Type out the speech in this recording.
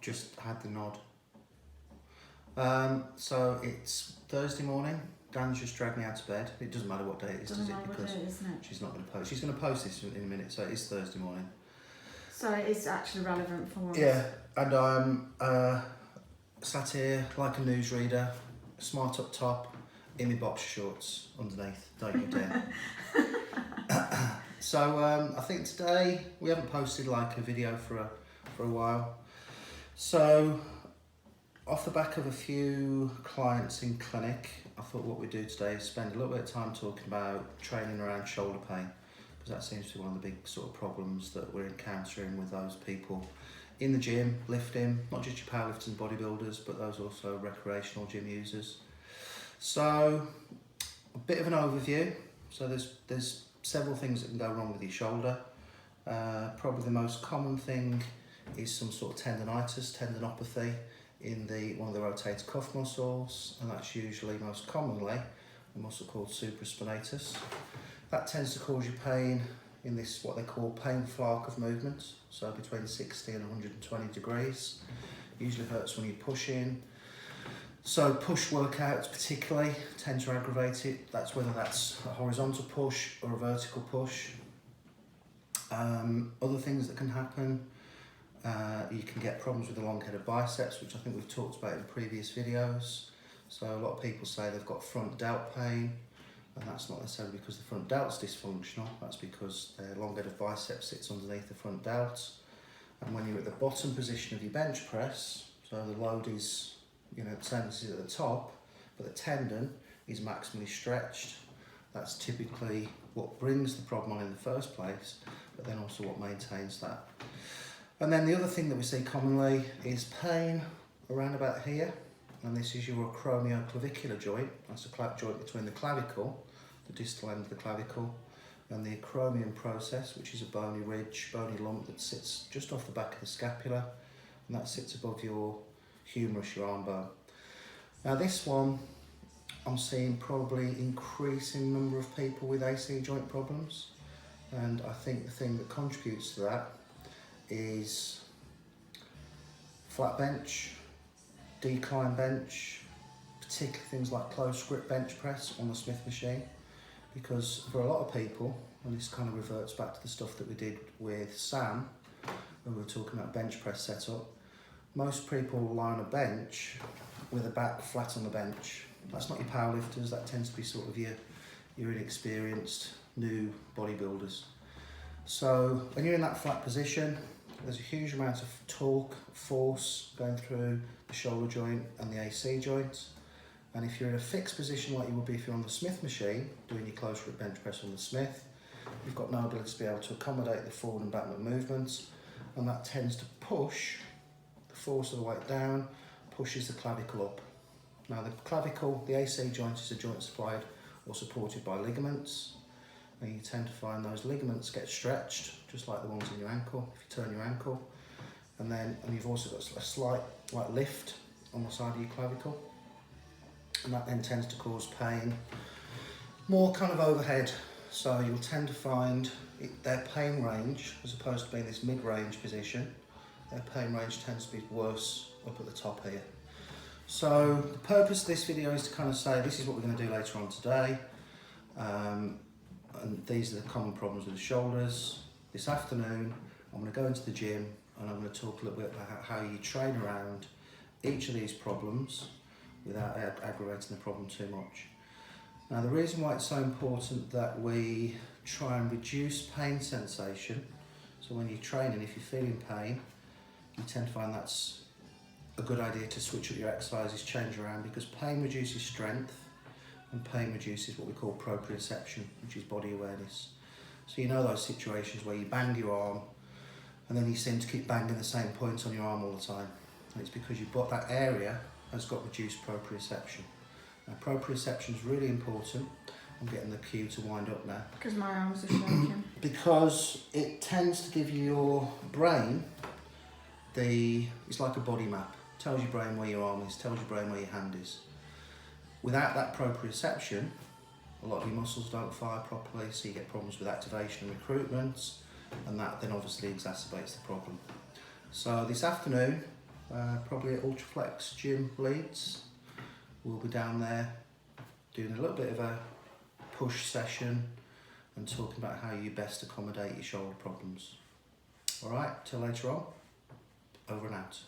just had the nod. So it's Thursday morning. Dan's just dragged me out of bed. It doesn't matter what day it is, does it? Because she's not going to post. She's going to post this in a minute, so it is Thursday morning. So it is actually relevant for once. Yeah, and I'm sat here like a newsreader, smart up top, in my boxer shorts underneath. Don't you dare. So I think today we haven't posted like a video for a while. So off the back of a few clients in clinic, I thought what we'd do today is spend a little bit of time talking about training around shoulder pain, because that seems to be one of the big sort of problems that we're encountering with those people in the gym, lifting, not just your powerlifters and bodybuilders, but those also recreational gym users. So a bit of an overview. So there's several things that can go wrong with your shoulder. Probably the most common thing is some sort of tendonitis, tendinopathy in one of the rotator cuff muscles, and that's usually most commonly a muscle called supraspinatus. That tends to cause you pain in this, what they call painful arc of movement, so between 60 and 120 degrees. Usually hurts when you push in. So push workouts particularly tend to aggravate it. That's whether that's a horizontal push or a vertical push. Other things that can happen, you can get problems with the long-headed biceps, which I think we've talked about in previous videos. So a lot of people say they've got front delt pain, and that's not necessarily because the front delt's dysfunctional, that's because their long-headed bicep sits underneath the front delt. And when you're at the bottom position of your bench press, so the load is, the tendency is at the top, but the tendon is maximally stretched. That's typically what brings the problem on in the first place, but then also what maintains that. And then the other thing that we see commonly is pain around about here, and this is your acromioclavicular joint. That's a joint between the clavicle, the distal end of the clavicle, and the acromion process, which is a bony ridge, bony lump that sits just off the back of the scapula, and that sits above your humerus, your arm bone. Now this one, I'm seeing probably increasing number of people with AC joint problems, and I think the thing that contributes to that is flat bench, decline bench, particularly things like close grip bench press on the Smith machine, because for a lot of people, and this kind of reverts back to the stuff that we did with Sam when we were talking about bench press setup, most people lie on a bench with a back flat on the bench. That's not your powerlifters, that tends to be sort of your inexperienced new bodybuilders. So when you're in that flat position, there's a huge amount of torque, force going through the shoulder joint and the AC joint. And if you're in a fixed position like you would be if you're on the Smith machine, doing your close grip bench press on the Smith, you've got no ability to be able to accommodate the forward and backward movements, and that tends to push the force of the weight down, pushes the clavicle up. Now the clavicle, the AC joint, is a joint supplied or supported by ligaments, and you tend to find those ligaments get stretched, just like the ones in your ankle, if you turn your ankle. And you've also got a slight lift on the side of your clavicle, and that then tends to cause pain, more kind of overhead. So you'll tend to find their pain range, as opposed to being this mid-range position, their pain range tends to be worse up at the top here. So the purpose of this video is to kind of say this is what we're going to do later on today, and these are the common problems with the shoulders. This afternoon I'm going to go into the gym and I'm going to talk a little bit about how you train around each of these problems without aggravating the problem too much. Now the reason why it's so important that we try and reduce pain sensation, so when you're training, if you're feeling pain, you tend to find that's a good idea to switch up your exercises, change around, because pain reduces strength and pain reduces what we call proprioception, which is body awareness. So you know those situations where you bang your arm and then you seem to keep banging the same point on your arm all the time. And it's because that area has got reduced proprioception. Now proprioception is really important. I'm getting the cue to wind up now. Because my arms are shaking. Because it tends to give your brain it's like a body map. It tells your brain where your arm is, tells your brain where your hand is. Without that proprioception, a lot of your muscles don't fire properly, so you get problems with activation and recruitment, and that then obviously exacerbates the problem. So this afternoon, probably at Ultraflex Gym Leeds. We'll be down there doing a little bit of a push session and talking about how you best accommodate your shoulder problems. Alright, till later on, over and out.